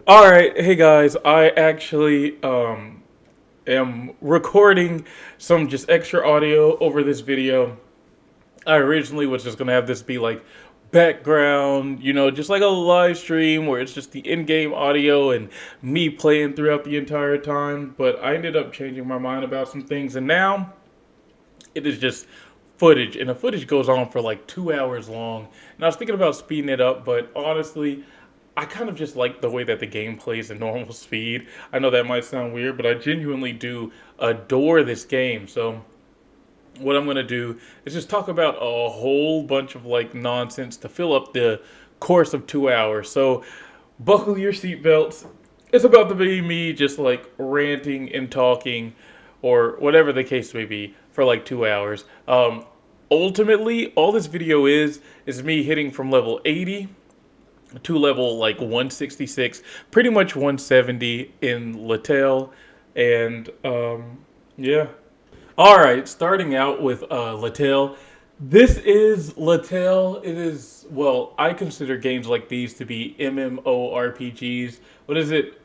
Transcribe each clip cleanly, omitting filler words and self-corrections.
All right, hey guys, I actually am recording some just extra audio over this video. I originally was just gonna have this be like background, just like a live stream where it's just the in-game audio and me playing throughout the entire time. But I ended up changing my mind about some things, and now it is just footage, and the footage goes on for like 2 hours long. And I was thinking about speeding it up, but honestly, I kind of just like the way that the game plays at normal speed. I know that might sound weird, but I genuinely do adore this game. So what I'm gonna do is just talk about a whole bunch of like nonsense to fill up the course of 2 hours. So buckle your seatbelts. It's about to be me just like ranting and talking, or whatever the case may be, for like 2 hours. Ultimately, all this video is me hitting from level 80 to level like 166, pretty much 170 in LATALE, and yeah. All right, starting out with LATALE. This is LATALE. It is, well, I consider games like these to be MMORPGs. What is it?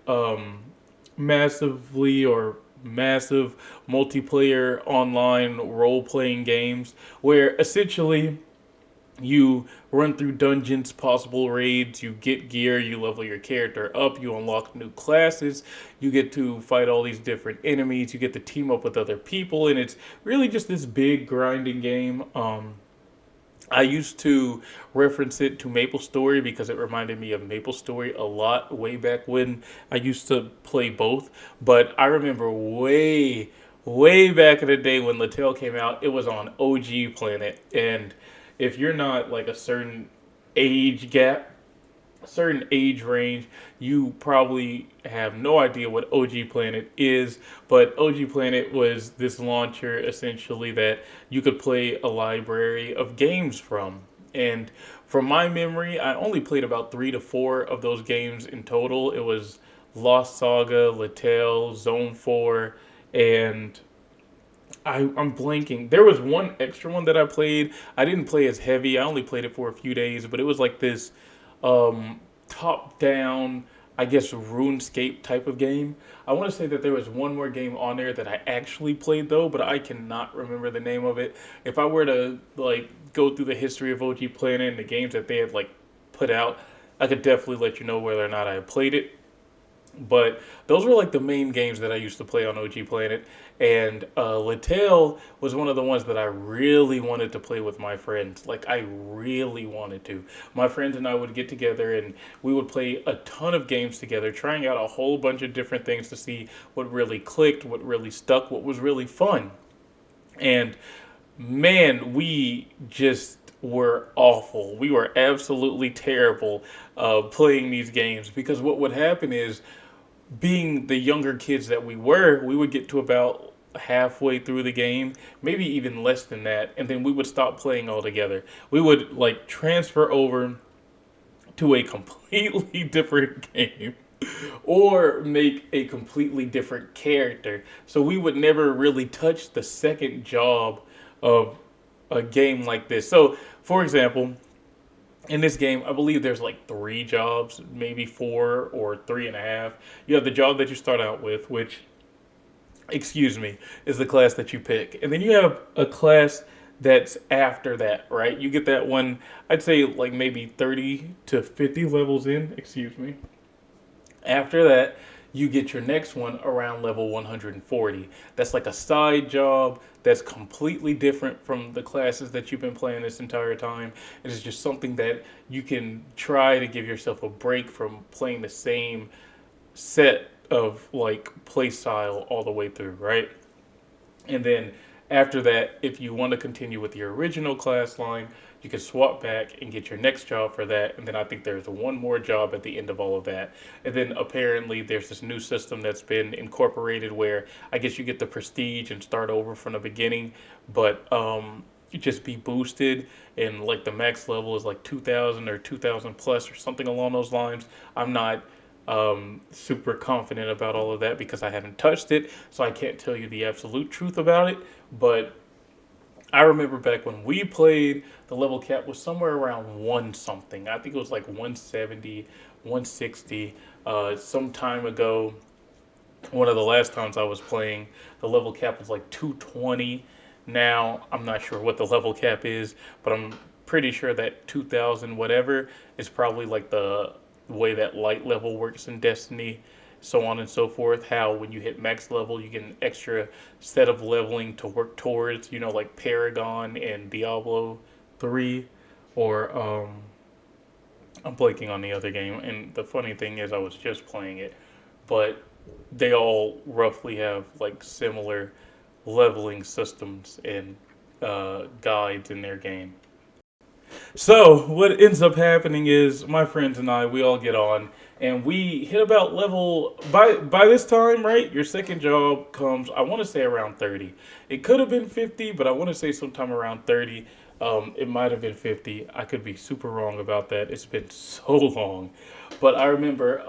Massively or massive multiplayer online role playing games where essentially you run through dungeons, possible raids, you get gear, you level your character up, you unlock new classes, you get to fight all these different enemies, you get to team up with other people, and it's really just this big grinding game. I used to reference it to Maple Story because it reminded me of Maple Story a lot way back when I used to play both. But I remember way back in the day when LaTale came out, it was on OG Planet. And if you're not like a certain age gap, certain age range, you probably have no idea what OG Planet is. But OG Planet was this launcher essentially that you could play a library of games from. And from my memory, I only played about 3 to 4 of those games in total. It was Lost Saga, Lattale, Zone 4, and I'm blanking. There was one extra one that I played. I didn't play as heavy. I only played it for a few days, but it was like this top down, I guess, RuneScape type of game. I want to say that there was one more game on there that I actually played though, but I cannot remember the name of it. If I were to like go through the history of OG Planet and the games that they had like put out, I could definitely let you know whether or not I had played it. But those were like the main games that I used to play on OG Planet, and Lattale was one of the ones that I really wanted to play with my friends. Like I really wanted to. My friends and I would get together and we would play a ton of games together, trying out a whole bunch of different things to see what really clicked, what really stuck, what was really fun. And man, we just were awful. We were absolutely terrible playing these games because what would happen is, being the younger kids that we would get to about halfway through the game, maybe even less than that, and then we would stop playing altogether. We would like transfer over to a completely different game or make a completely different character. So we would never really touch the second job of a game like this. So, for example, in this game, I believe there's like 3 jobs, maybe 4 or 3.5. You have the job that you start out with, which, excuse me, is the class that you pick. And then you have a class that's after that, right? You get that one, I'd say like maybe 30 to 50 levels in, excuse me. After that, you get your next one around level 140. That's like a side job that's completely different from the classes that you've been playing this entire time. It is just something that you can try to give yourself a break from playing the same set of like play style all the way through, right? And then after that, if you want to continue with your original class line, you can swap back and get your next job for that. And then I think there's one more job at the end of all of that. And then apparently there's this new system that's been incorporated where I guess you get the prestige and start over from the beginning, but you just be boosted, and like the max level is like 2,000 or 2,000 plus or something along those lines. I'm not super confident about all of that because I haven't touched it, so I can't tell you the absolute truth about it. But I remember back when we played, the level cap was somewhere around one something. I think it was like 170, 160. Some time ago, one of the last times I was playing, the level cap was like 220. Now I'm not sure what the level cap is, but I'm pretty sure that 2000 whatever is probably like the way that light level works in Destiny, so on and so forth. How when you hit max level, you get an extra set of leveling to work towards, like Paragon and Diablo 3, or I'm blanking on the other game. And the funny thing is, I was just playing it, but they all roughly have like similar leveling systems and guides in their game. So what ends up happening is my friends and I, we all get on and we hit about level by this time, right? Your second job comes, I want to say around 30. It could have been 50, but I want to say sometime around 30. It might have been 50. I could be super wrong about that. It's been so long. But I remember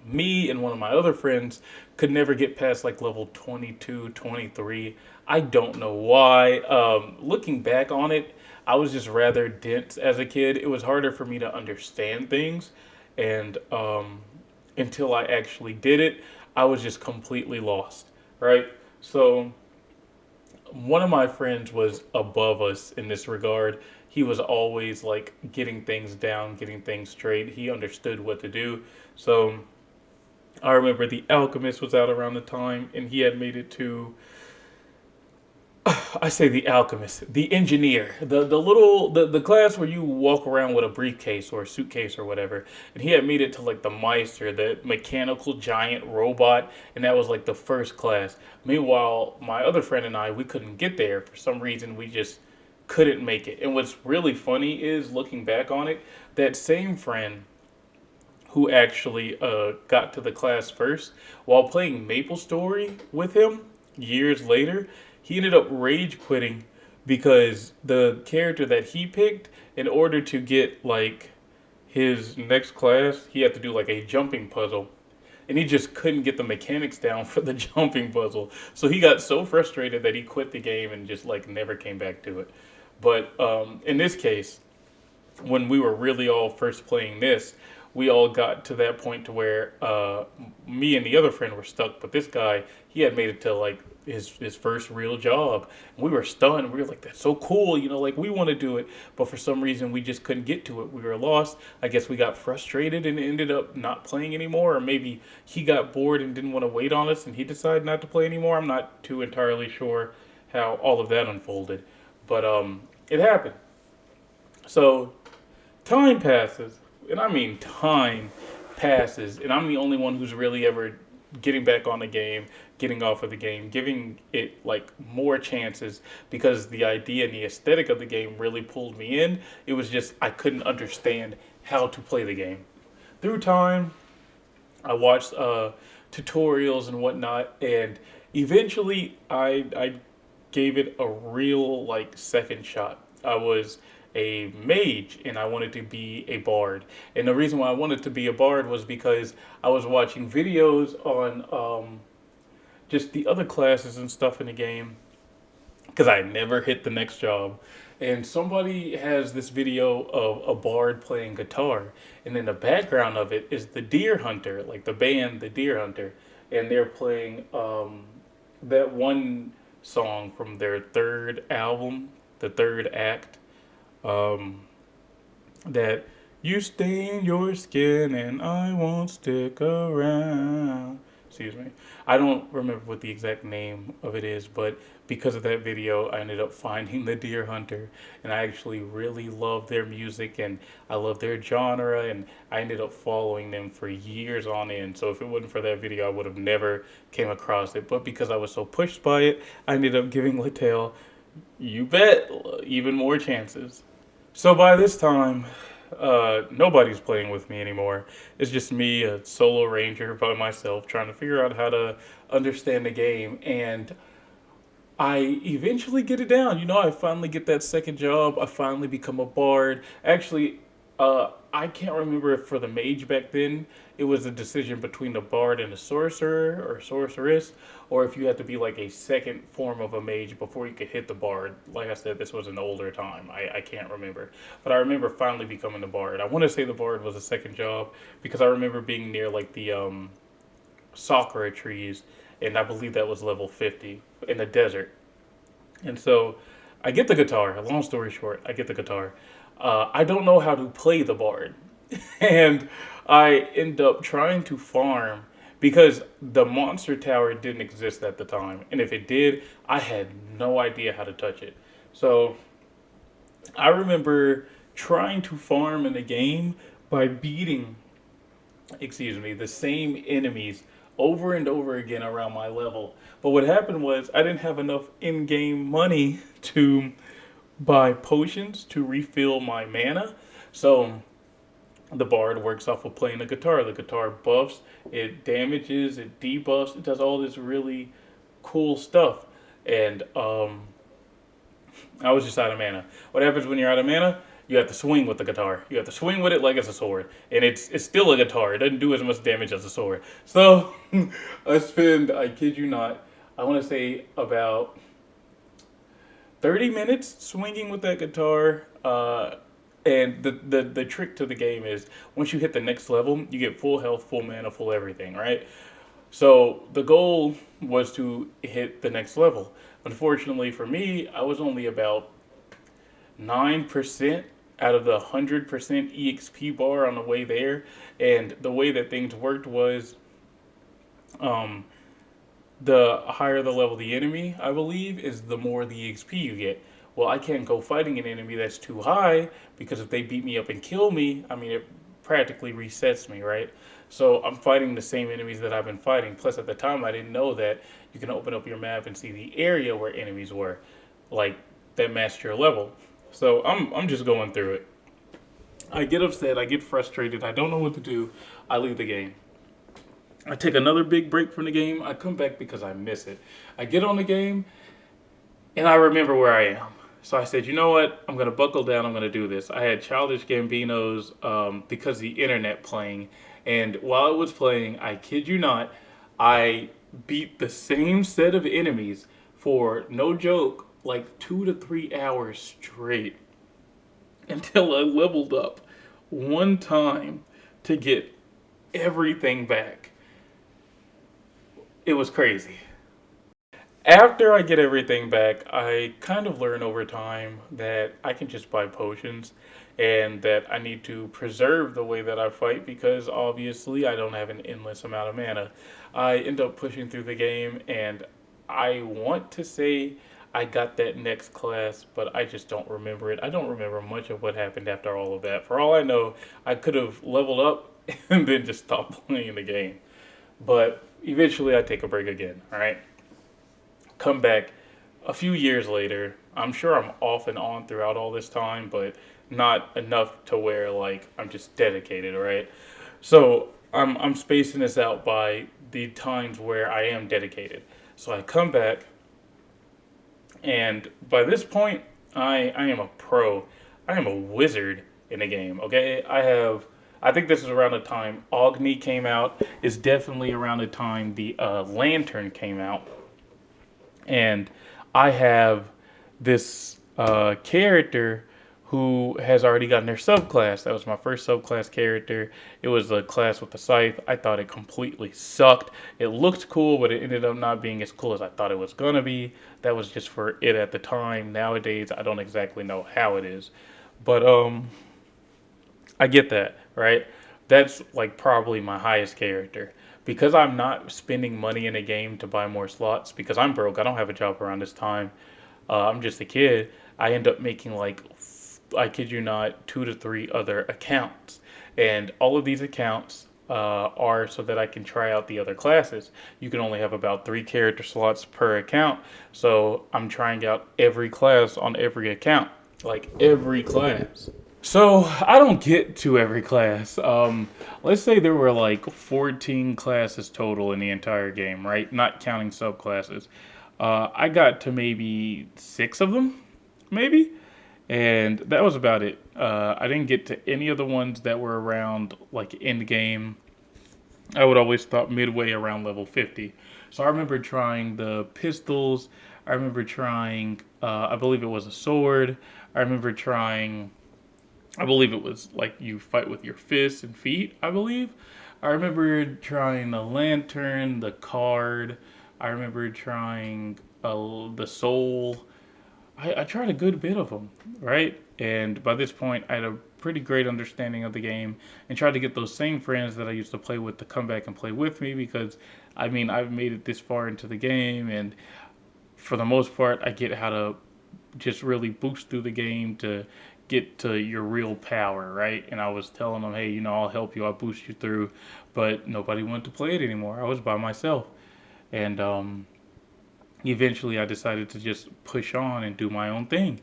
me and one of my other friends could never get past like level 22, 23. I don't know why. Looking back on it, I was just rather dense as a kid. It was harder for me to understand things. And until I actually did it, I was just completely lost, right? So one of my friends was above us in this regard. He was always like getting things down, getting things straight. He understood what to do. So I remember the Alchemist was out around the time, and he had made it to. I say the Alchemist, the Engineer, the class where you walk around with a briefcase or a suitcase or whatever, and he had made it to like the Meister, the mechanical giant robot, and that was like the first class. Meanwhile, my other friend and I, we couldn't get there for some reason. We just couldn't make it. And what's really funny is looking back on it, that same friend who actually got to the class first, while playing Maple Story with him years later, he ended up rage quitting because the character that he picked, in order to get like his next class, he had to do like a jumping puzzle. And he just couldn't get the mechanics down for the jumping puzzle. So he got so frustrated that he quit the game and just like never came back to it. But in this case, when we were really all first playing this, we all got to that point to where me and the other friend were stuck, but this guy, he had made it to like his first real job. We were stunned. We were like, "That's so cool!" Like we want to do it, but for some reason we just couldn't get to it. We were lost. I guess we got frustrated and ended up not playing anymore, or maybe he got bored and didn't want to wait on us, and he decided not to play anymore. I'm not too entirely sure how all of that unfolded, but it happened. So time passes, and I mean time passes, and I'm the only one who's really ever getting back on the game, getting off of the game, giving it like more chances because the idea and the aesthetic of the game really pulled me in. It was just I couldn't understand how to play the game. Through time, I watched tutorials and whatnot, and eventually I gave it a real like second shot. I was a mage and I wanted to be a bard. And the reason why I wanted to be a bard was because I was watching videos on just the other classes and stuff in the game because I never hit the next job. And somebody has this video of a bard playing guitar, and in the background of it is the Deer Hunter, like the band, the Deer Hunter, and they're playing that one song from their third album, the third act, um, that you stain your skin and I won't stick around. Excuse me. I don't remember what the exact name of it is, but because of that video, I ended up finding the Deer Hunter, and I actually really love their music and I love their genre, and I ended up following them for years on end. So if it wasn't for that video, I would have never came across it. But because I was so pushed by it, I ended up giving LATALE, you bet, even more chances. So by this time, nobody's playing with me anymore. It's just me, a solo ranger by myself, trying to figure out how to understand the game. And I eventually get it down. I finally get that second job. I finally become a bard. Actually, I can't remember if for the mage back then it was a decision between the bard and the sorcerer or sorceress, or if you had to be like a second form of a mage before you could hit the bard. Like I said, this was an older time. I can't remember. But I remember finally becoming the bard. I want to say the bard was a second job because I remember being near like the sakura trees, and I believe that was level 50 in the desert. And so I get the guitar. Long story short, I get the guitar. I don't know how to play the bard. And I end up trying to farm because the monster tower didn't exist at the time. And if it did, I had no idea how to touch it. So I remember trying to farm in the game by beating, excuse me, the same enemies over and over again around my level. But what happened was I didn't have enough in-game money to buy potions to refill my mana. So the bard works off of playing the guitar. The guitar buffs, it damages, it debuffs, it does all this really cool stuff. And I was just out of mana. What happens when you're out of mana? You have to swing with the guitar. You have to swing with it like it's a sword, and it's still a guitar. It doesn't do as much damage as a sword. So I spend, I kid you not, I want to say about 30 minutes swinging with that guitar. And the trick to the game is once you hit the next level, you get full health, full mana, full everything, right? So the goal was to hit the next level. Unfortunately for me, I was only about 9% out of the 100% EXP bar on the way there. And the way that things worked was um, the higher the level the enemy, I believe, is the more the EXP you get. Well, I can't go fighting an enemy that's too high because if they beat me up and kill me, I mean, it practically resets me, right? So I'm fighting the same enemies that I've been fighting. Plus, at the time, I didn't know that you can open up your map and see the area where enemies were, like that matched your level. So I'm just going through it. I get upset, I get frustrated, I don't know what to do. I leave the game. I take another big break from the game. I come back because I miss it. I get on the game and I remember where I am. So I said, you know what? I'm going to buckle down. I'm going to do this. I had Childish Gambino's Because the Internet playing. And while it was playing, I kid you not, I beat the same set of enemies for, no joke, like 2 to 3 hours straight until I leveled up one time to get everything back. It was crazy. After I get everything back, I kind of learn over time that I can just buy potions and that I need to preserve the way that I fight because obviously I don't have an endless amount of mana. I end up pushing through the game and I want to say I got that next class, but I just don't remember it. I don't remember much of what happened after all of that. For all I know, I could have leveled up and then just stopped playing the game. But eventually I take a break again, all right? Come back a few years later. I'm sure I'm off and on throughout all this time, but not enough to where like I'm just dedicated, right? So I'm spacing this out by the times where I am dedicated. So I come back, and by this point, I am a pro. I am a wizard in the game. Okay, I think this is around the time Ogni came out. It's definitely around the time the Lantern came out. And I have this character who has already gotten their subclass. That was my first subclass character. It was a class with the scythe. I thought it completely sucked. It looked cool, but it ended up not being as cool as I thought it was gonna be. That was just for it at the time. Nowadays, I don't exactly know how it is, but I get that, right? That's like probably my highest character. Because I'm not spending money in a game to buy more slots, because I'm broke, I don't have a job around this time, I'm just a kid, I end up making like, I kid you not, 2 to 3 other accounts. And all of these accounts are so that I can try out the other classes. You can only have about 3 character slots per account, so I'm trying out every class on every account, like every class. So I don't get to every class. Let's say there were like 14 classes total in the entire game, right? Not counting subclasses. I got to maybe 6 of them, maybe. And that was about it. I didn't get to any of the ones that were around like end game. I would always stop midway around level 50. So I remember trying the pistols. I remember trying, I believe it was a sword. I remember trying, I believe it was like you fight with your fists and feet, I believe. I remember trying the lantern, the card. I remember trying the soul. I tried a good bit of them, right? And by this point, I had a pretty great understanding of the game and tried to get those same friends that I used to play with to come back and play with me because, I mean, I've made it this far into the game, and for the most part, I get how to just really boost through the game to get to your real power, right? And I was telling them, hey, I'll help you, I'll boost you through, but nobody wanted to play it anymore. I was by myself. And eventually I decided to just push on and do my own thing.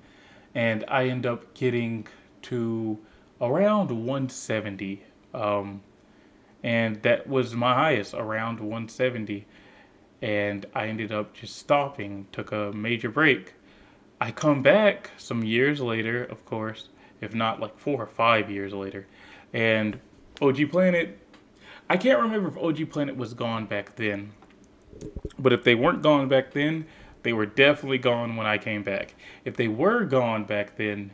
And I end up getting to around 170. And that was my highest, around 170. And I ended up just stopping, took a major break. I come back some years later, of course, if not like 4 or 5 years later. And OG Planet, I can't remember if OG Planet was gone back then, but if they weren't gone back then, they were definitely gone when I came back. If they were gone back then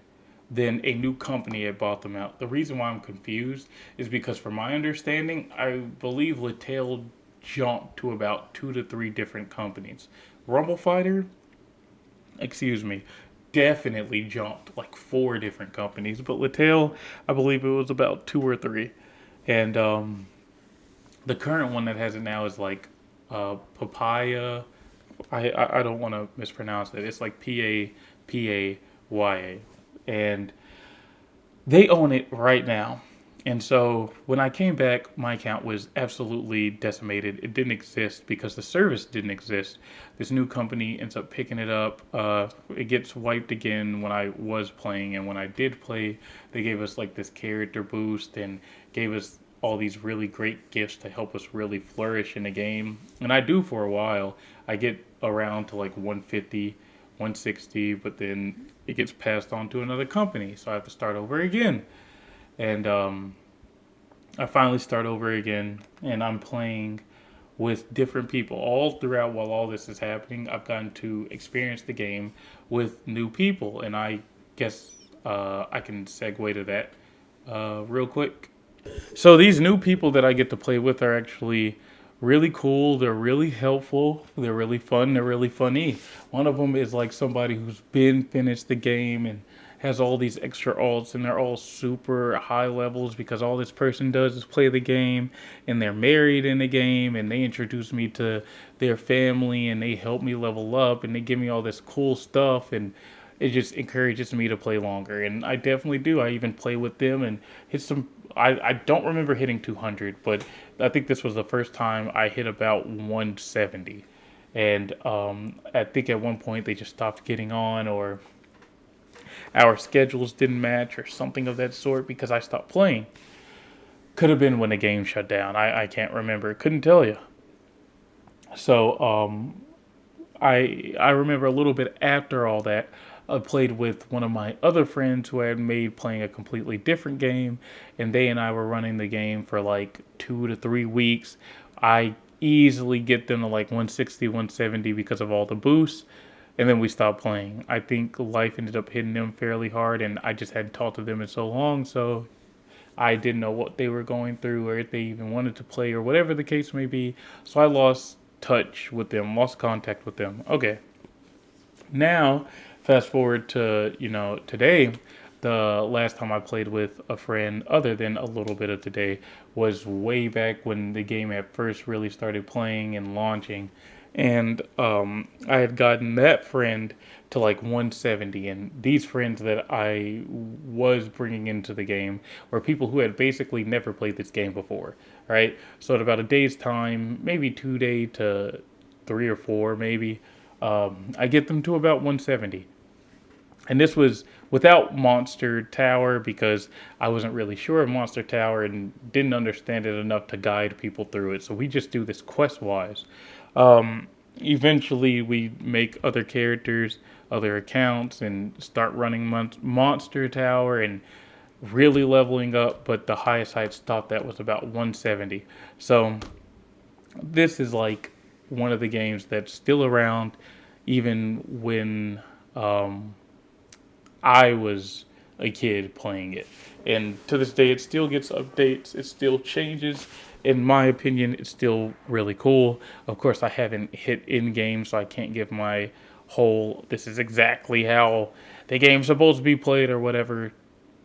a new company had bought them out. The reason why I'm confused is because, from my understanding, I believe LATALE jumped to about 2 to 3 different companies. Rumble Fighter, excuse me, definitely jumped like 4 different companies. But LATALE, I believe it was about 2 or 3. And the current one that has it now is like Papaya. I don't want to mispronounce it. It's like Papaya, and they own it right now. And so when I came back, my account was absolutely decimated. It didn't exist because the service didn't exist. This new company ends up picking it up. It gets wiped again when I was playing, and when I did play, they gave us like this character boost and gave us all these really great gifts to help us really flourish in the game. And I do for a while. I get around to like 150, 160, but then it gets passed on to another company, so I have to start over again. And I finally start over again, and I'm playing with different people. All throughout while all this is happening, I've gotten to experience the game with new people, and I guess I can segue to that real quick. So these new people that I get to play with are actually really cool. They're really helpful. They're really fun. They're really funny. One of them is like somebody who's been finished the game and has all these extra alts, and they're all super high levels because all this person does is play the game, and they're married in the game, and they introduce me to their family, and they help me level up, and they give me all this cool stuff, and it just encourages me to play longer. And I definitely do. I even play with them and hit some. I don't remember hitting 200, but I think this was the first time I hit about 170. And I think at one point they just stopped getting on, or our schedules didn't match, or something of that sort, because I stopped playing. Could have been when the game shut down. I can't remember. Couldn't tell you. So I remember a little bit after all that, I played with one of my other friends who I had made playing a completely different game, and they and I were running the game for like 2 to 3 weeks. I easily get them to like 160, 170 because of all the boosts, and then we stopped playing. I think life ended up hitting them fairly hard, and I just hadn't talked to them in so long, so I didn't know what they were going through or if they even wanted to play or whatever the case may be. So I lost touch with them, lost contact with them. Okay. Now, fast forward to, today, the last time I played with a friend, other than a little bit of today, was way back when the game had first really started playing and launching. And I had gotten that friend to like 170. And these friends that I was bringing into the game were people who had basically never played this game before, right? So at about a day's time, maybe 2 day to 3 or 4, maybe, I get them to about 170. And this was without Monster Tower because I wasn't really sure of Monster Tower and didn't understand it enough to guide people through it. So we just do this quest wise. eventually we make other characters, other accounts, and start running Monster Tower and really leveling up. But the highest I stopped at was about 170. So this is like one of the games that's still around, even when um, I was a kid playing it. And to this day, it still gets updates, it still changes. In my opinion, it's still really cool. Of course, I haven't hit in game, so I can't give my whole this is exactly how the game's supposed to be played or whatever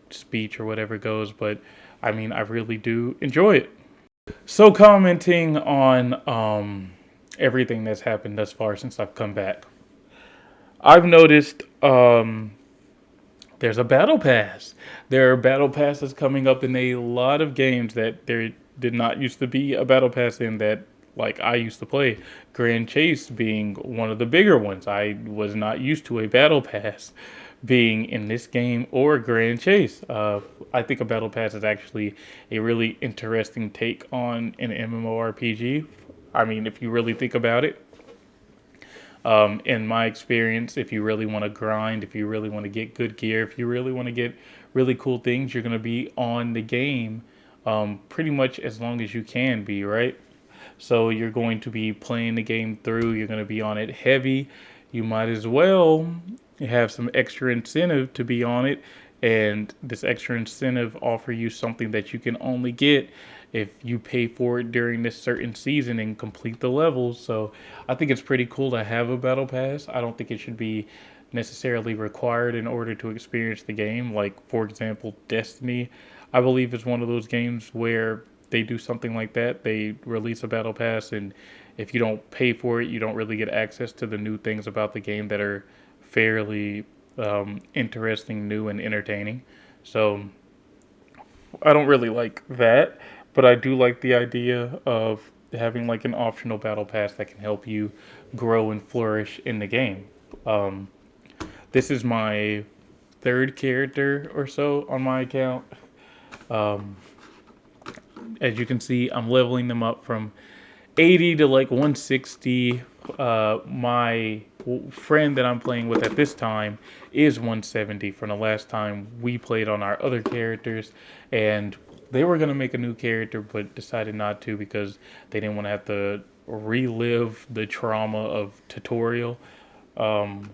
speech or whatever goes, but I mean, I really do enjoy it. So, commenting on everything that's happened thus far since I've come back, I've noticed there's a battle pass. There are battle passes coming up in a lot of games that there did not used to be a battle pass in that like I used to play. Grand Chase being one of the bigger ones. I was not used to a battle pass being in this game or Grand Chase. I think a battle pass is actually a really interesting take on an MMORPG. I mean, if you really think about it, in my experience, if you really want to grind, if you really want to get good gear, if you really want to get really cool things, you're going to be on the game pretty much as long as you can be, right? So you're going to be playing the game through, you're going to be on it heavy. You might as well have some extra incentive to be on it, and this extra incentive offer you something that you can only get if you pay for it during this certain season and complete the levels. So I think it's pretty cool to have a battle pass. I don't think it should be necessarily required in order to experience the game. Like, for example, Destiny, I believe, is one of those games where they do something like that. They release a battle pass, and if you don't pay for it, you don't really get access to the new things about the game that are fairly interesting, new, and entertaining. So I don't really like that, but I do like the idea of having like an optional battle pass that can help you grow and flourish in the game. Um, this is my third character or so on my account. Um, as you can see, I'm leveling them up from 80 to like 160. My friend that I'm playing with at this time is 170 from the last time we played on our other characters, and they were gonna make a new character but decided not to because they didn't want to have to relive the trauma of tutorial. Um,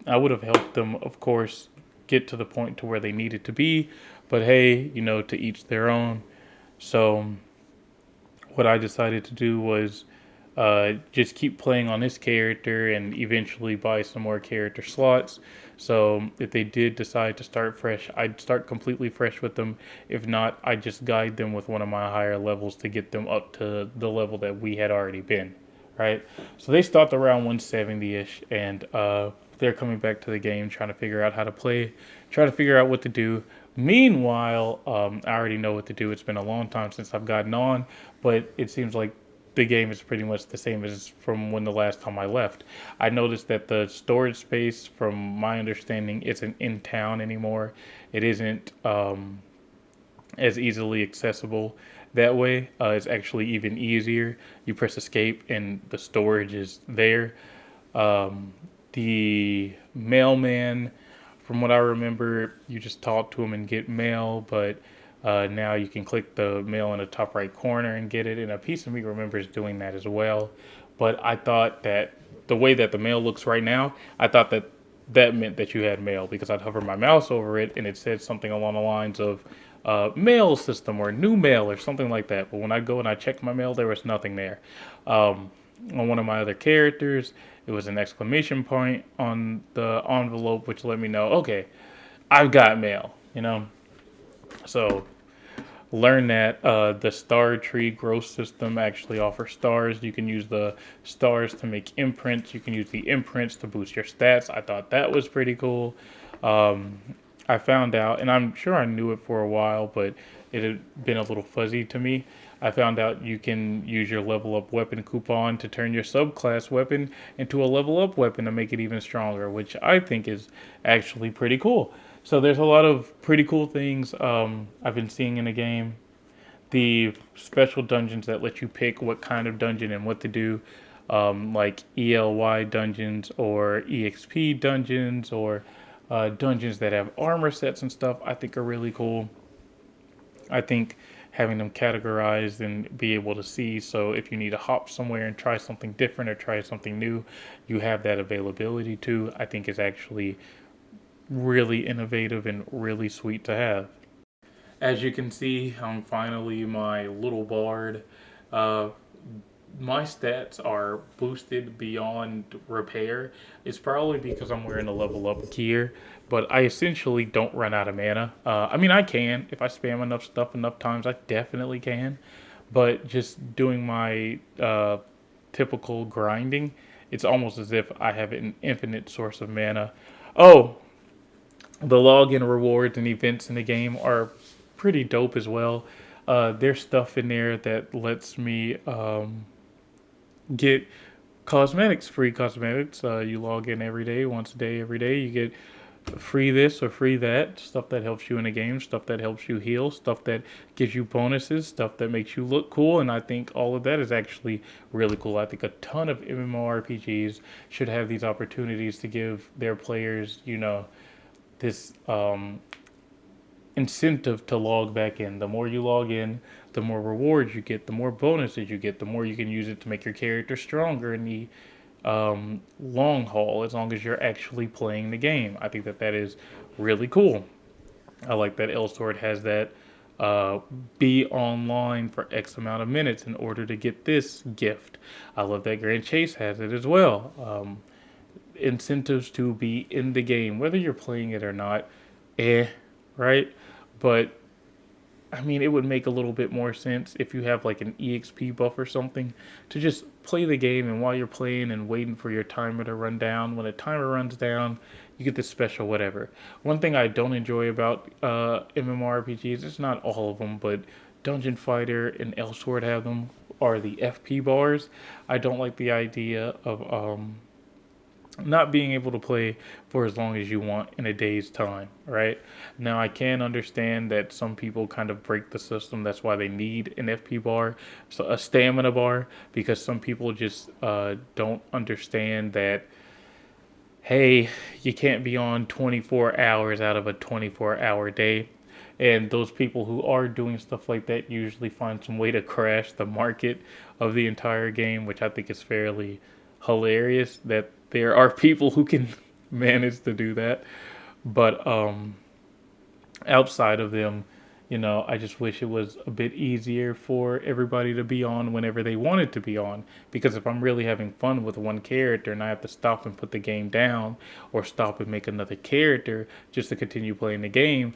I would have helped them, of course, get to the point to where they needed to be, but hey, to each their own. So what I decided to do was just keep playing on this character and eventually buy some more character slots. So if they did decide to start fresh, I'd start completely fresh with them. If not, I'd just guide them with one of my higher levels to get them up to the level that we had already been, right? So they stopped around 170-ish, and they're coming back to the game, trying to figure out how to play, trying to figure out what to do. Meanwhile, I already know what to do. It's been a long time since I've gotten on, but it seems like the game is pretty much the same as from when the last time I left. I noticed that the storage space, from my understanding, isn't in town anymore. It isn't as easily accessible that way. It's actually even easier. You press escape and the storage is there. The mailman, from what I remember, you just talk to him and get mail, but now you can click the mail in the top right corner and get it. And a piece of me remembers doing that as well. But I thought that the way that the mail looks right now, I thought that that meant that you had mail because I'd hover my mouse over it and it said something along the lines of mail system or new mail or something like that. But when I go and I check my mail, there was nothing there. On one of my other characters, it was an exclamation point on the envelope, which let me know, okay, I've got mail. So learn that the star tree growth system actually offers stars. You can use the stars to make imprints. You can use the imprints to boost your stats. I thought that was pretty cool. Um, I found out, and I'm sure I knew it for a while, but it had been a little fuzzy to me. I found out you can use your level up weapon coupon to turn your subclass weapon into a level up weapon to make it even stronger, which I think is actually pretty cool. So there's a lot of pretty cool things I've been seeing in the game. The special dungeons that let you pick what kind of dungeon and what to do. like ELY dungeons or EXP dungeons or dungeons that have armor sets and stuff, I think are really cool. I think having them categorized and be able to see, so if you need to hop somewhere and try something different or try something new, you have that availability too, I think is actually really innovative and really sweet to have. As you can see, I'm finally my little bard. Uh, my stats are boosted beyond repair. It's probably because I'm wearing a level up gear, but I essentially don't run out of mana. I mean, I can. If I spam enough stuff enough times, I definitely can. But just doing my typical grinding, it's almost as if I have an infinite source of mana. Oh, the login rewards and events in the game are pretty dope as well. There's stuff in there that lets me get cosmetics, free cosmetics. You log in every day, once a day, every day. You get free this or free that. Stuff that helps you in the game, stuff that helps you heal, stuff that gives you bonuses, stuff that makes you look cool. And I think all of that is actually really cool. I think a ton of MMORPGs should have these opportunities to give their players, this incentive to log back in. The more you log in, the more rewards you get, the more bonuses you get, the more you can use it to make your character stronger in the long haul, as long as you're actually playing the game. I think that that is really cool. I like that Elsword has that be online for X amount of minutes in order to get this gift. I love that Grand Chase has it as well. Incentives to be in the game, whether you're playing it or not, right? But I mean, it would make a little bit more sense if you have like an EXP buff or something to just play the game, and while you're playing and waiting for your timer to run down, when the timer runs down, you get this special whatever. One thing I don't enjoy about MMORPGs, it's not all of them, but Dungeon Fighter and Elsword have them, are the FP bars. I don't like the idea of not being able to play for as long as you want in a day's time, right? Now, I can understand that some people kind of break the system. That's why they need an FP bar, so a stamina bar, because some people just don't understand that, hey, you can't be on 24 hours out of a 24-hour day. And those people who are doing stuff like that usually find some way to crash the market of the entire game, which I think is fairly hilarious that there are people who can manage to do that. But outside of them, I just wish it was a bit easier for everybody to be on whenever they wanted to be on. Because if I'm really having fun with one character and I have to stop and put the game down or stop and make another character just to continue playing the game,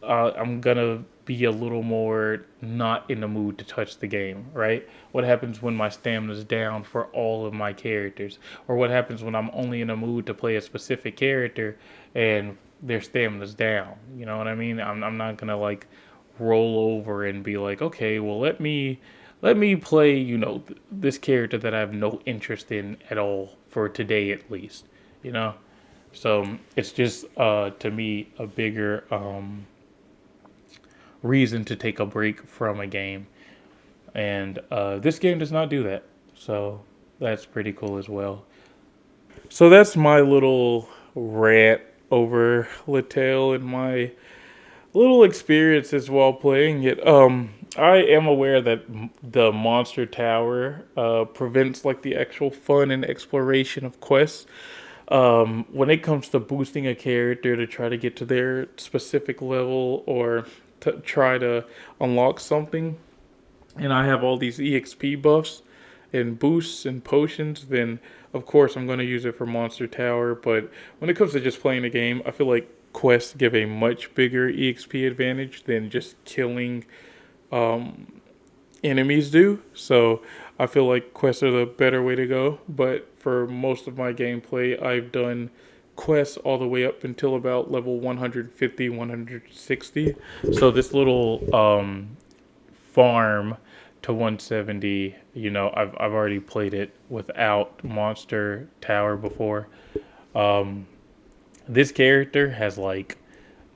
I'm gonna be a little more not in the mood to touch the game, right? What happens when my stamina's down for all of my characters? Or what happens when I'm only in a mood to play a specific character and their stamina's down? You know what I mean? I'm not gonna like roll over and be like, okay, well let me play, this character that I have no interest in at all for today at least, you know? So it's just to me a bigger reason to take a break from a game. And this game does not do that. So that's pretty cool as well. So that's my little rant over LATALE and my little experiences while playing it. I am aware that the monster tower prevents like the actual fun and exploration of quests. When it comes to boosting a character to try to get to their specific level or to try to unlock something, and I have all these EXP buffs and boosts and potions, then of course I'm going to use it for Monster Tower. But when it comes to just playing the game, I feel like quests give a much bigger EXP advantage than just killing enemies do. So I feel like quests are the better way to go. But for most of my gameplay, I've done quests all the way up until about level 150, 160. So this little farm to 170, I've already played it without Monster Tower before. This character has like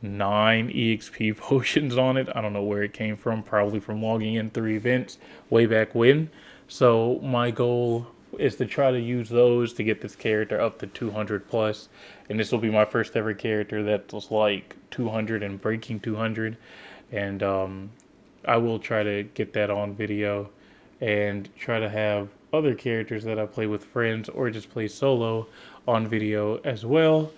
9 EXP potions on it. I don't know where it came from, probably from logging in 3 events way back when. So my goal is to try to use those to get this character up to 200 plus, and this will be my first ever character that's like 200 and breaking 200, and I will try to get that on video, and try to have other characters that I play with friends or just play solo on video as well.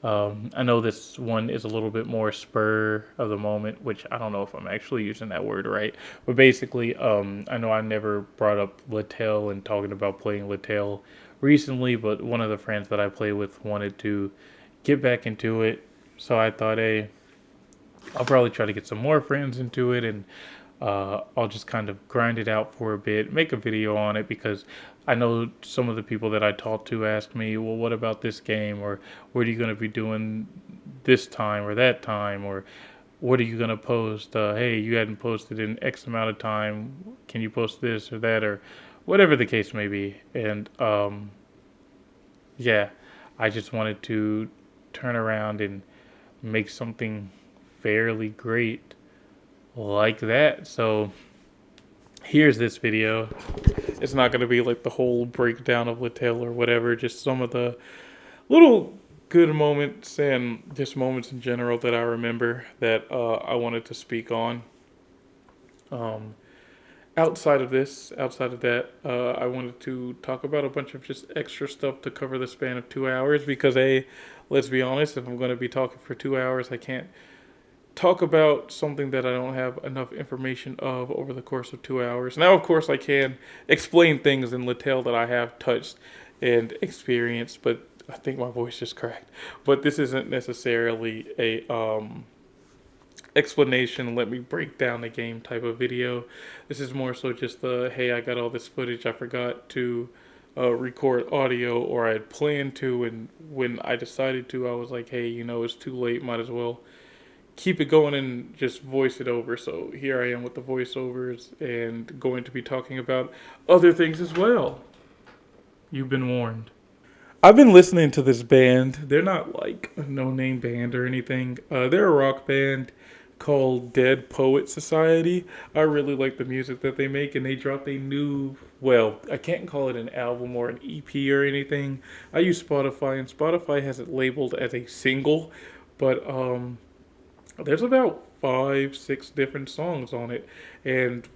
I know this one is a little bit more spur of the moment, which I don't know if I'm actually using that word right. But basically, I know I never brought up LATALE and talking about playing LATALE recently, but one of the friends that I play with wanted to get back into it. So I thought, hey, I'll probably try to get some more friends into it, and I'll just kind of grind it out for a bit, make a video on it, because I know some of the people that I talk to ask me, well, what about this game? Or what are you going to be doing this time or that time? Or what are you going to post? Hey, you hadn't posted in X amount of time. Can you post this or that? Or whatever the case may be. And yeah, I just wanted to turn around and make something fairly great like that. So here's this video. It's not going to be like the whole breakdown of LATALE or whatever, just some of the little good moments and just moments in general that I remember that I wanted to speak on. Um, outside of that, I wanted to talk about a bunch of just extra stuff to cover the span of 2 hours because, let's be honest, if I'm going to be talking for 2 hours, I can't talk about something that I don't have enough information of over the course of 2 hours. Now, of course, I can explain things in LATALE that I have touched and experienced, but I think my voice just cracked. But this isn't necessarily a explanation, let me break down the game type of video. This is more so just the, hey, I got all this footage, I forgot to record audio, or I had planned to, and when I decided to, I was like, hey, it's too late, might as well keep it going and just voice it over. So here I am with the voiceovers and going to be talking about other things as well. You've been warned. I've been listening to this band. They're not like a no-name band or anything. They're a rock band called Dead Poet Society. I really like the music that they make, and they dropped a new, well, I can't call it an album or an EP or anything. I use Spotify, and Spotify has it labeled as a single, but there's about 5, 6 different songs on it, and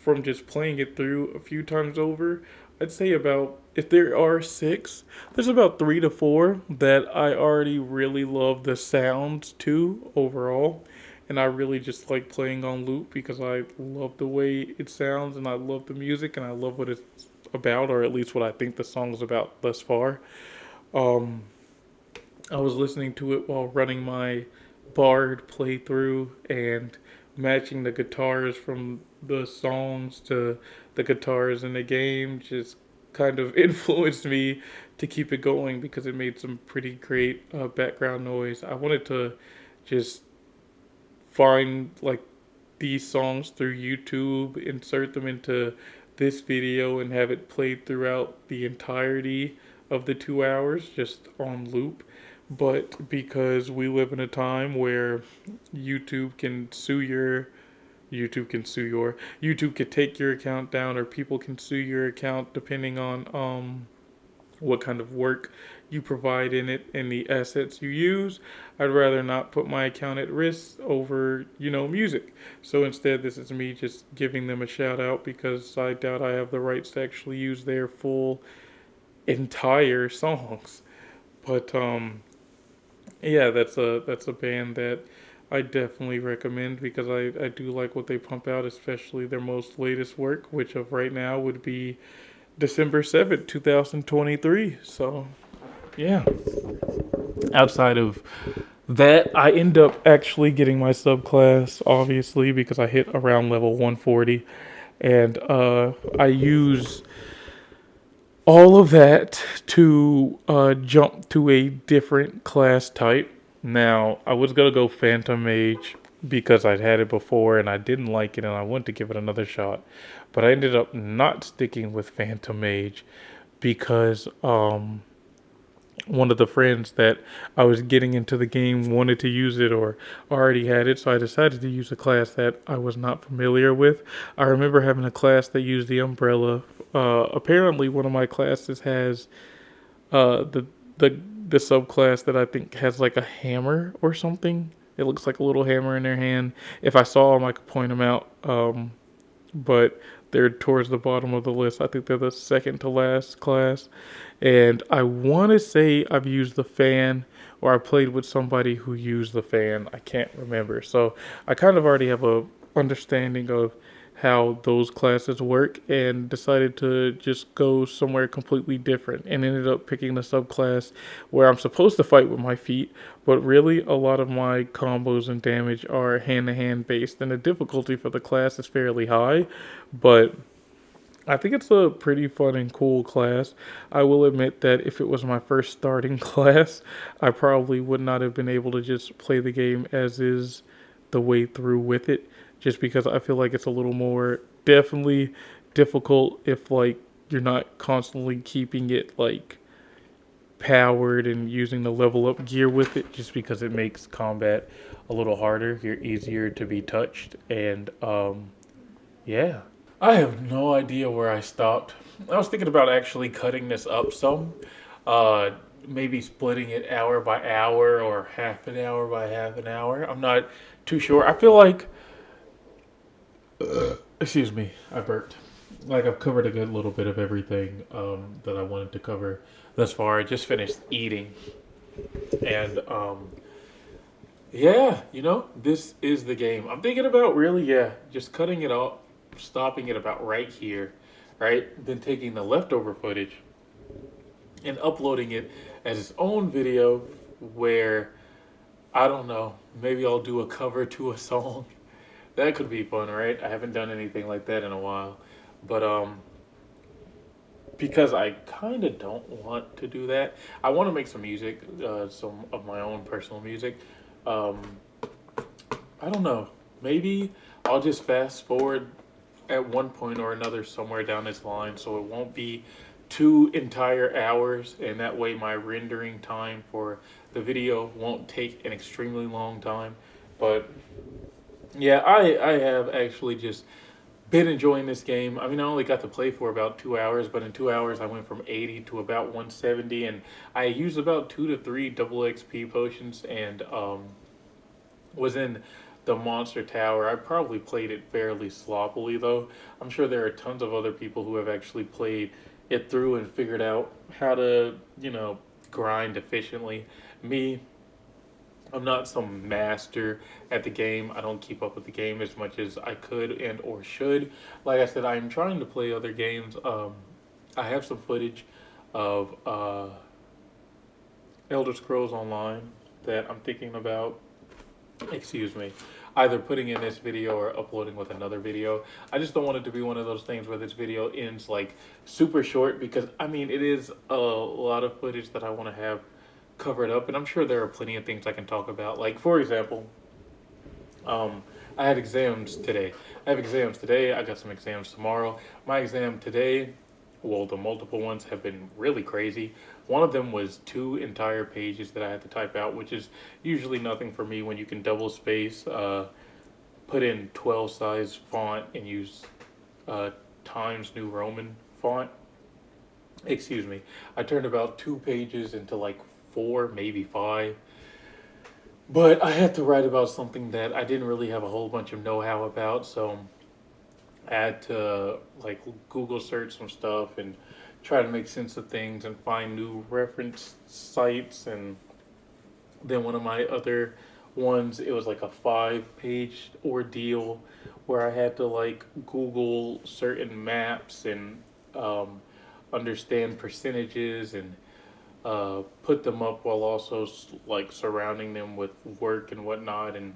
from just playing it through a few times over, I'd say about, if there are 6, there's about 3 to 4 that I already really love the sounds to overall, and I really just like playing on loop because I love the way it sounds, and I love the music, and I love what it's about, or at least what I think the song's about thus far. Um, I was listening to it while running my Bard playthrough and matching the guitars from the songs to the guitars in the game just kind of influenced me to keep it going because it made some pretty great background noise. I wanted to just find like these songs through YouTube, insert them into this video, and have it played throughout the entirety of the 2 hours just on loop. But because we live in a time where YouTube can sue your YouTube could take your account down, or people can sue your account depending on what kind of work you provide in it and the assets you use. I'd rather not put my account at risk over, music. So instead, this is me just giving them a shout out because I doubt I have the rights to actually use their full entire songs. But yeah, that's a band that I definitely recommend because I do like what they pump out, especially their most latest work, which of right now would be December 7th, 2023. So, yeah. Outside of that, I end up actually getting my subclass, obviously, because I hit around level 140. And I use all of that to jump to a different class type. Now, I was going to go Phantom Mage because I'd had it before and I didn't like it and I wanted to give it another shot. But I ended up not sticking with Phantom Mage because one of the friends that I was getting into the game wanted to use it or already had it, so I decided to use a class that I was not familiar with. I remember having a class that used the umbrella. Apparently, one of my classes has uh, the the the subclass that I think has like a hammer or something. It looks like a little hammer in their hand. If I saw them, I could point them out. But they're towards the bottom of the list. I think they're the second to last class. And I want to say I've used the fan or I played with somebody who used the fan. I can't remember. So I kind of already have a understanding of how those classes work and decided to just go somewhere completely different and ended up picking the subclass where I'm supposed to fight with my feet, but really a lot of my combos and damage are hand to hand based and the difficulty for the class is fairly high, but I think it's a pretty fun and cool class. I will admit that if it was my first starting class, I probably would not have been able to just play the game as is the way through with it, just because I feel like it's a little more definitely difficult if like you're not constantly keeping it like powered and using the level up gear with it, just because it makes combat a little harder. You're easier to be touched, and yeah. I have no idea where I stopped. I was thinking about actually cutting this up some, uh, maybe splitting it hour by hour or half an hour by half an hour. I'm not too sure. I feel like, excuse me, I burped. Like I've covered a good little bit of everything that I wanted to cover thus far. I just finished eating, and yeah, this is the game. I'm thinking about really, yeah, just cutting it off, stopping it about right here, right? Then taking the leftover footage and uploading it as its own video where, I don't know, maybe I'll do a cover to a song. That could be fun, right? I haven't done anything like that in a while. But because I kind of don't want to do that. I want to make some music, some of my own personal music. Um, I don't know. Maybe I'll just fast forward at one point or another somewhere down this line so it won't be 2 entire hours, and that way my rendering time for the video won't take an extremely long time. But yeah, I have actually just been enjoying this game. I mean, I only got to play for about 2 hours, but in 2 hours I went from 80 to about 170, and I used about 2 to 3 double XP potions, and was in the monster tower. I probably played it fairly sloppily though. I'm sure there are tons of other people who have actually played it through and figured out how to, grind efficiently. Me, I'm not some master at the game. I don't keep up with the game as much as I could and or should. Like I said, I'm trying to play other games. I have some footage of Elder Scrolls Online that I'm thinking about, excuse me, either putting in this video or uploading with another video. I just don't want it to be one of those things where this video ends like super short, because I mean it is a lot of footage that I want to have covered up, and I'm sure there are plenty of things I can talk about. Like for example, I had exams today. I have exams today. I got some exams tomorrow. My exam today, well, the multiple ones have been really crazy. One of them was 2 entire pages that I had to type out, which is usually nothing for me when you can double space, put in 12 size font, and use Times New Roman font. Excuse me. I turned about 2 pages into like 4, maybe 5. But I had to write about something that I didn't really have a whole bunch of know-how about, so I had to like Google search some stuff and try to make sense of things and find new reference sites. And then one of my other ones, it was like a 5 page ordeal where I had to like Google certain maps and um, understand percentages and put them up while also like surrounding them with work and whatnot. And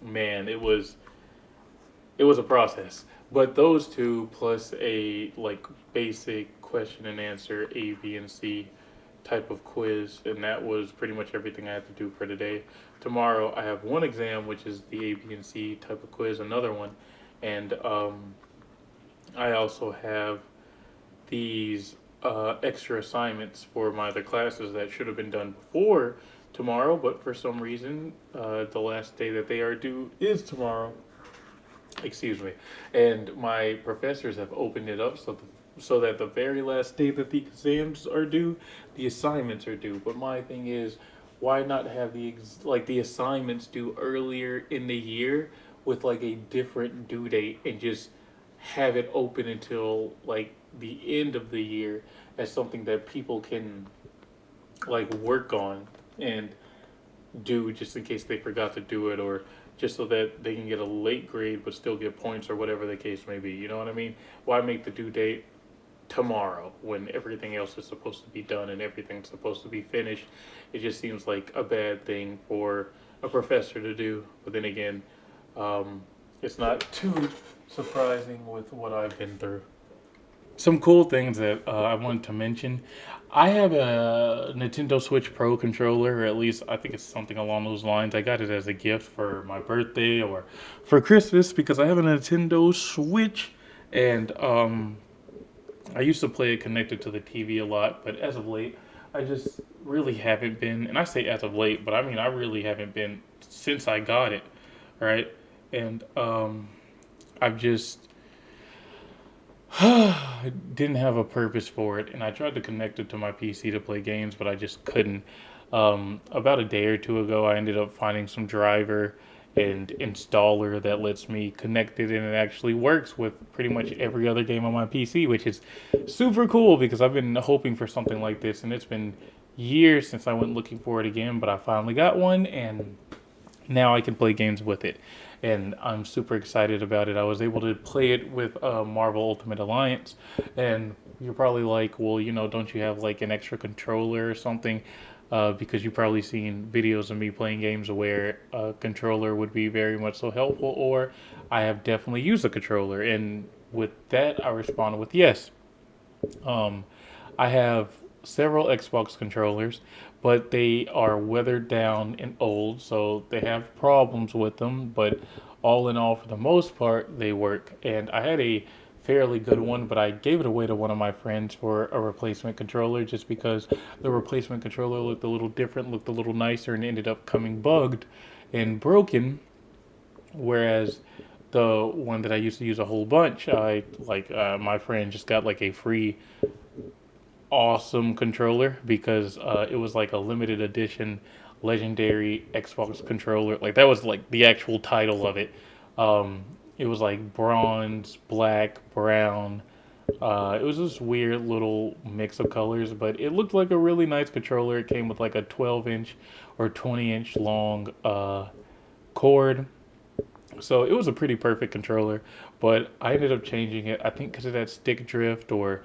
man, it was a process. But those two plus a like basic question and answer A, B, and C type of quiz, and that was pretty much everything I had to do for today. Tomorrow I have one exam, which is the A, B, and C type of quiz, another one, and I also have these extra assignments for my other classes that should have been done before tomorrow, but for some reason, the last day that they are due is tomorrow. Excuse me. And my professors have opened it up so that the very last day that the exams are due, the assignments are due. But my thing is, why not have the assignments due earlier in the year with like a different due date and just have it open until like the end of the year as something that people can like work on and do just in case they forgot to do it, or just so that they can get a late grade but still get points or whatever the case may be. You know what I mean? Why make the due date tomorrow when everything else is supposed to be done and everything's supposed to be finished? It just seems like a bad thing for a professor to do. But then again, it's not too surprising with what I've been through. Some cool things that I wanted to mention. I have a Nintendo Switch Pro controller, or at least I think it's something along those lines. I got it as a gift for my birthday or for Christmas because I have a Nintendo Switch, and I used to play it connected to the TV a lot, but as of late, I just really haven't been. And I say as of late, but I mean I really haven't been since I got it, right? And I've just I didn't have a purpose for it, and I tried to connect it to my PC to play games, but I just couldn't. About a day or two ago, I ended up finding some driver and installer that lets me connect it, and it actually works with pretty much every other game on my PC, which is super cool because I've been hoping for something like this, and it's been years since I went looking for it again, but I finally got one, and now I can play games with it, and I'm super excited about it. I was able to play it with Marvel Ultimate Alliance, and you're probably like, well, don't you have like an extra controller or something? Because you've probably seen videos of me playing games where a controller would be very much so helpful, or I have definitely used a controller, and with that, I responded with yes. Um, I have several Xbox controllers, but they are weathered down and old, so they have problems with them. But all in all, for the most part, they work. And I had a fairly good one, but I gave it away to one of my friends for a replacement controller just because the replacement controller looked a little different, looked a little nicer, and ended up coming bugged and broken. Whereas the one that I used to use a whole bunch, my friend just got like a free awesome controller because it was like a limited edition legendary Xbox controller. Like that was like the actual title of it. It was like bronze, black, brown. It was this weird little mix of colors, but it looked like a really nice controller. It came with like a 12-inch or 20-inch long cord, so it was a pretty perfect controller, but I ended up changing it. I think because of that stick drift, or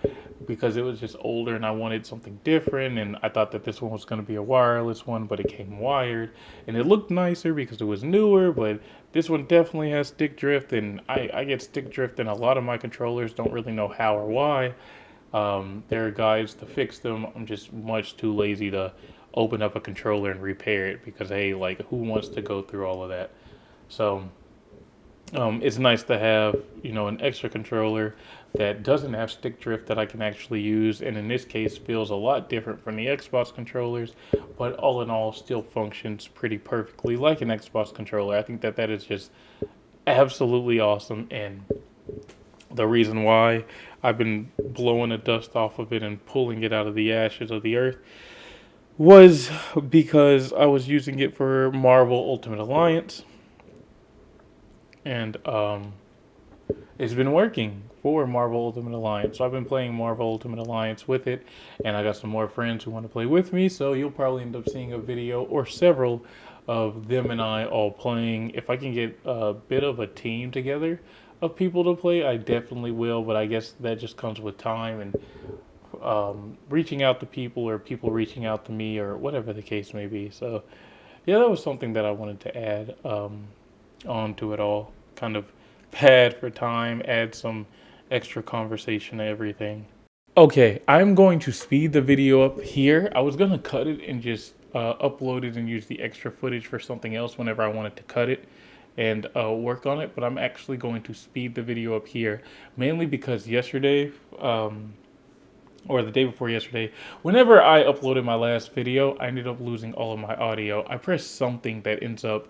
because it was just older and I wanted something different. And I thought that this one was going to be a wireless one, but it came wired, and it looked nicer because it was newer. But this one definitely has stick drift, and I get stick drift in a lot of my controllers. Don't really know how or why. There are guides to fix them. I'm just much too lazy to open up a controller and repair it because hey, like who wants to go through all of that? So it's nice to have, an extra controller that doesn't have stick drift that I can actually use, and in this case feels a lot different from the Xbox controllers, but all in all still functions pretty perfectly like an Xbox controller. I think that that is just absolutely awesome, and the reason why I've been blowing the dust off of it and pulling it out of the ashes of the earth was because I was using it for Marvel Ultimate Alliance, and it's been working for Marvel Ultimate Alliance. So I've been playing Marvel Ultimate Alliance with it, and I got some more friends who want to play with me. So you'll probably end up seeing a video or several of them and I all playing. If I can get a bit of a team together of people to play, I definitely will. But I guess that just comes with time and reaching out to people, or people reaching out to me, or whatever the case may be. So yeah, that was something that I wanted to add onto it all. Kind of pad for time, add some extra conversation to everything. Okay, I'm going to speed the video up here. I was going to cut it and just upload it and use the extra footage for something else whenever I wanted to cut it and work on it, but I'm actually going to speed the video up here, mainly because yesterday or the day before yesterday, whenever I uploaded my last video, I ended up losing all of my audio. I pressed something that ends up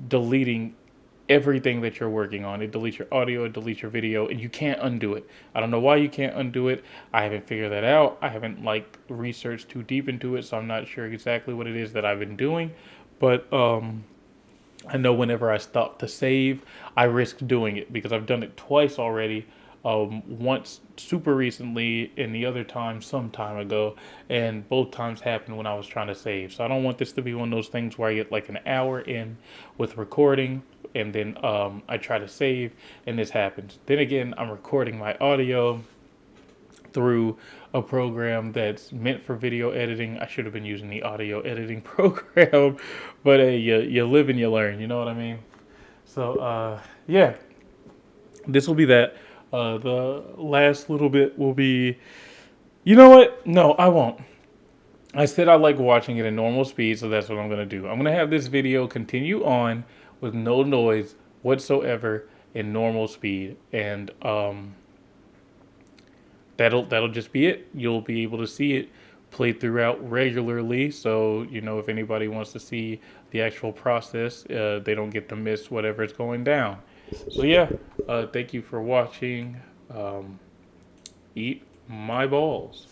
deleting everything that you're working on. It deletes your audio, it deletes your video, and you can't undo it. I don't know why you can't undo it. I haven't figured that out. I haven't like researched too deep into it, so I'm not sure exactly what it is that I've been doing. But I know whenever I stop to save, I risk doing it because I've done it twice already. Once super recently, and the other time some time ago, and both times happened when I was trying to save. So I don't want this to be one of those things where I get like an hour in with recording, and then I try to save, and this happens. Then again, I'm recording my audio through a program that's meant for video editing. I should have been using the audio editing program, but hey, you live and you learn. You know what I mean? So yeah, this will be that. The last little bit will be. You know what? No, I won't. I said I like watching it in normal speed, so that's what I'm gonna do. I'm gonna have this video continue on with no noise whatsoever in normal speed, and that'll just be it. You'll be able to see it played throughout regularly. So if anybody wants to see the actual process, they don't get to miss whatever is going down. So yeah, thank you for watching. Eat my balls.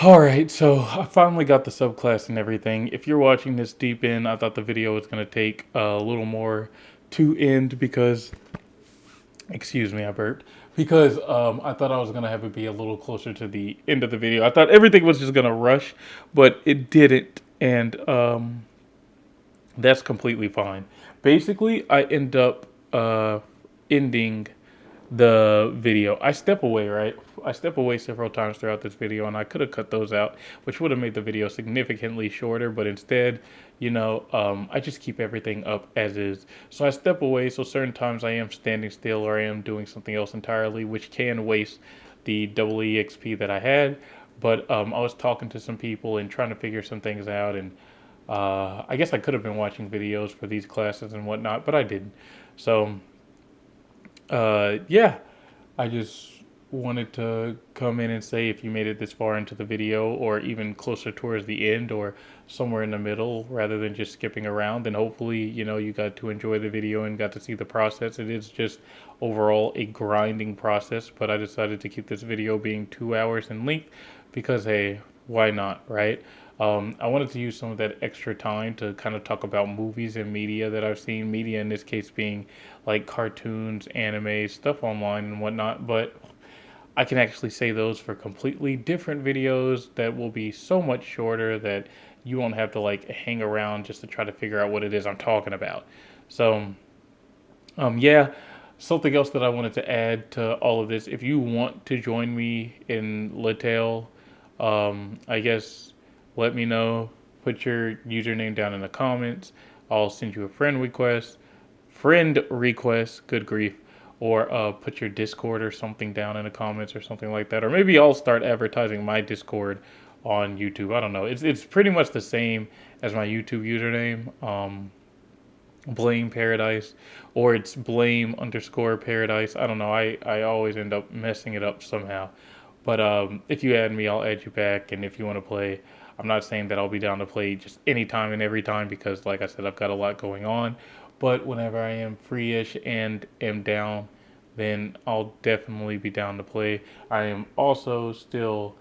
All right, so I finally got the subclass and everything. If you're watching this deep in, I thought the video was going to take a little more to end because, excuse me, I burped. Because I thought I was going to have it be a little closer to the end of the video. I thought everything was just going to rush, but it didn't. And that's completely fine. Basically, I end up ending the video. I step away, right? I step away several times throughout this video, and I could have cut those out, which would have made the video significantly shorter. But instead, I just keep everything up as is. So I step away. So certain times I am standing still or I am doing something else entirely, which can waste the double EXP that I had. But I was talking to some people and trying to figure some things out, and I guess I could have been watching videos for these classes and whatnot, but I didn't. So yeah, I just wanted to come in and say if you made it this far into the video or even closer towards the end or somewhere in the middle rather than just skipping around, then hopefully, you got to enjoy the video and got to see the process. It is just overall a grinding process, but I decided to keep this video being 2 hours in length because, hey, why not, right? I wanted to use some of that extra time to kind of talk about movies and media that I've seen. Media in this case being like cartoons, anime, stuff online and whatnot. But I can actually say those for completely different videos that will be so much shorter that you won't have to like hang around just to try to figure out what it is I'm talking about. So, yeah, something else that I wanted to add to all of this. If you want to join me in LATALE, I guess let me know. Put your username down in the comments. I'll send you a friend request. Good grief. Or put your Discord or something down in the comments or something like that. Or maybe I'll start advertising my Discord on YouTube. I don't know. It's pretty much the same as my YouTube username. Blame Paradise, or it's blame underscore Paradise. I don't know. I always end up messing it up somehow. But if you add me, I'll add you back. And if you want to play, I'm not saying that I'll be down to play just anytime and every time because, like I said, I've got a lot going on. But whenever I am free-ish and am down, then I'll definitely be down to play. I am also still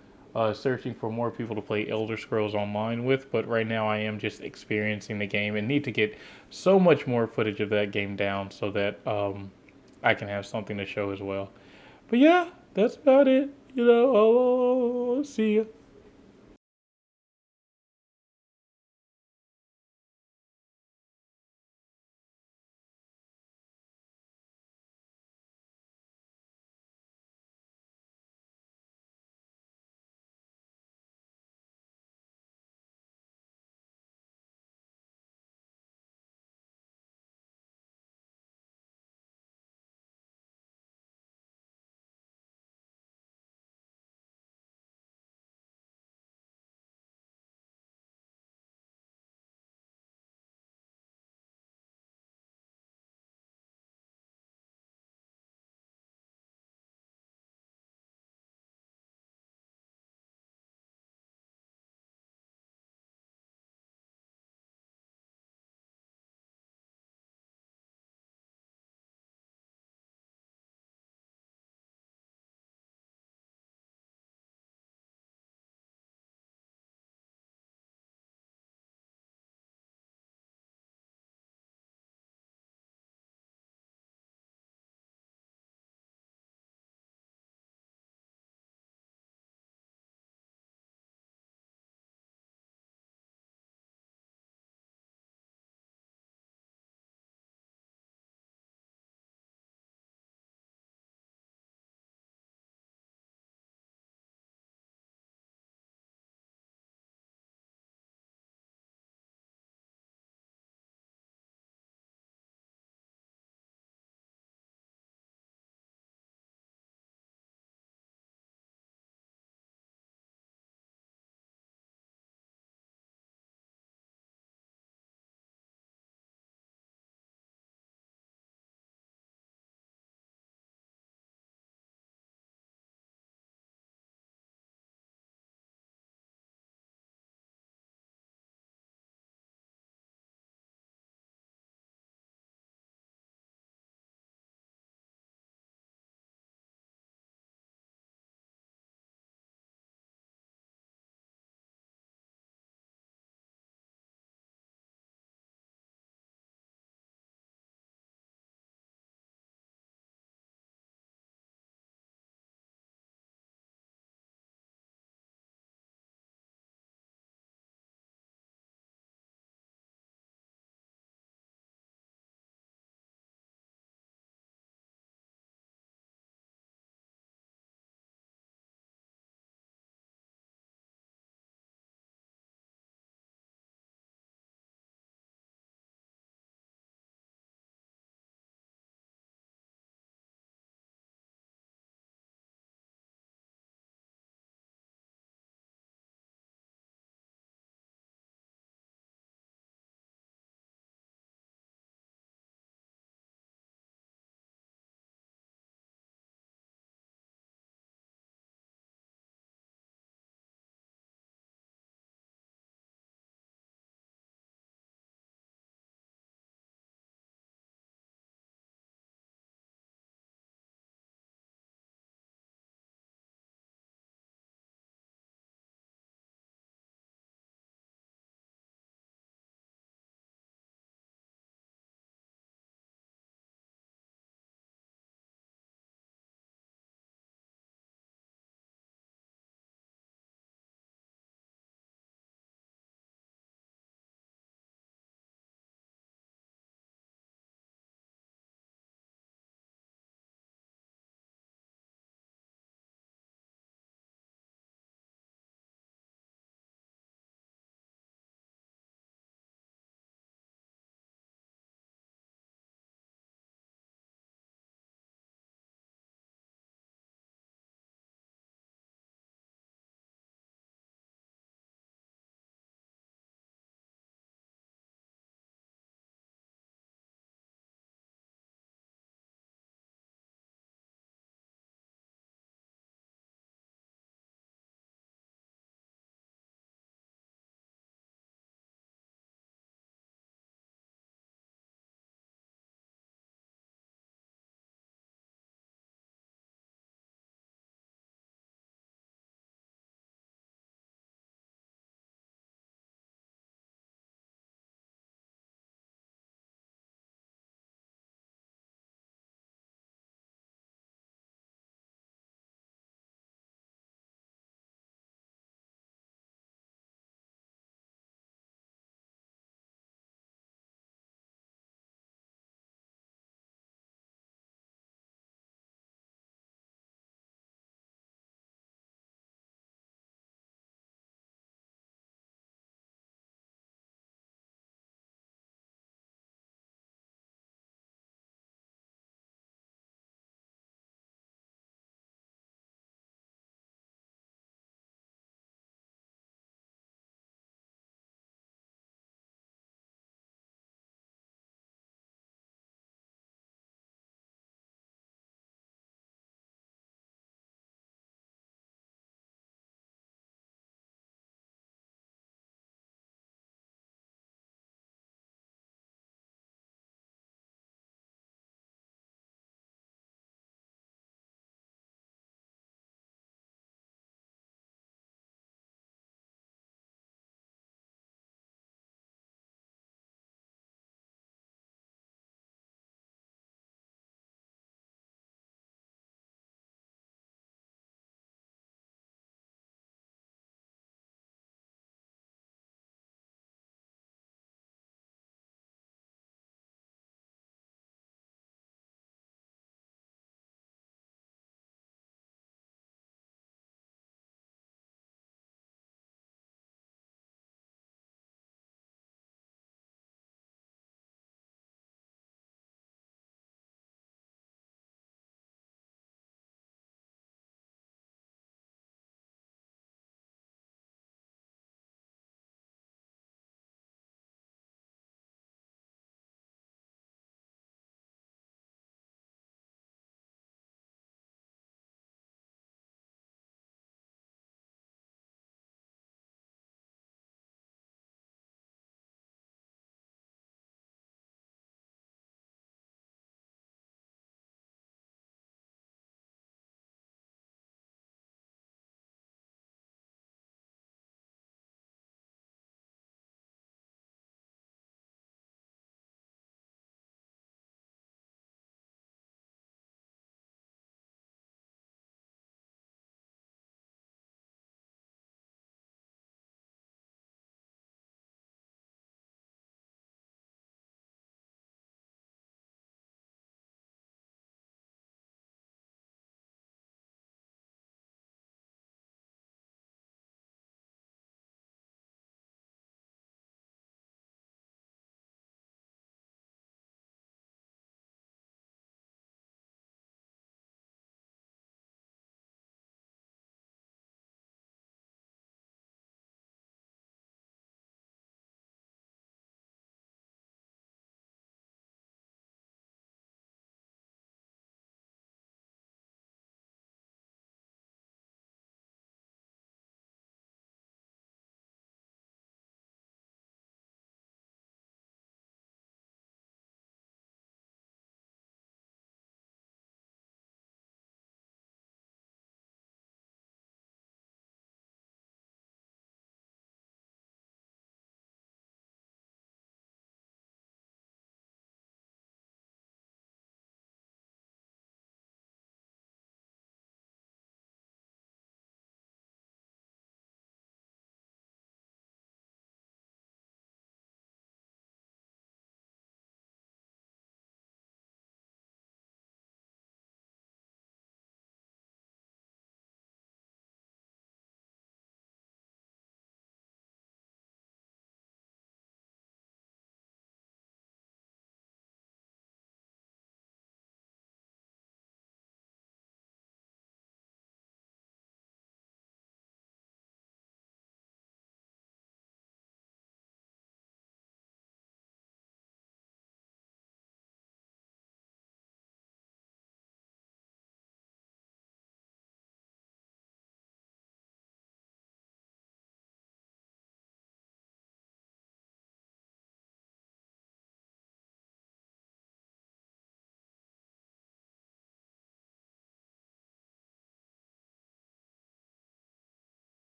searching for more people to play Elder Scrolls Online with, but right now I am just experiencing the game and need to get so much more footage of that game down so that I can have something to show as well. But yeah, that's about it. I'll see you.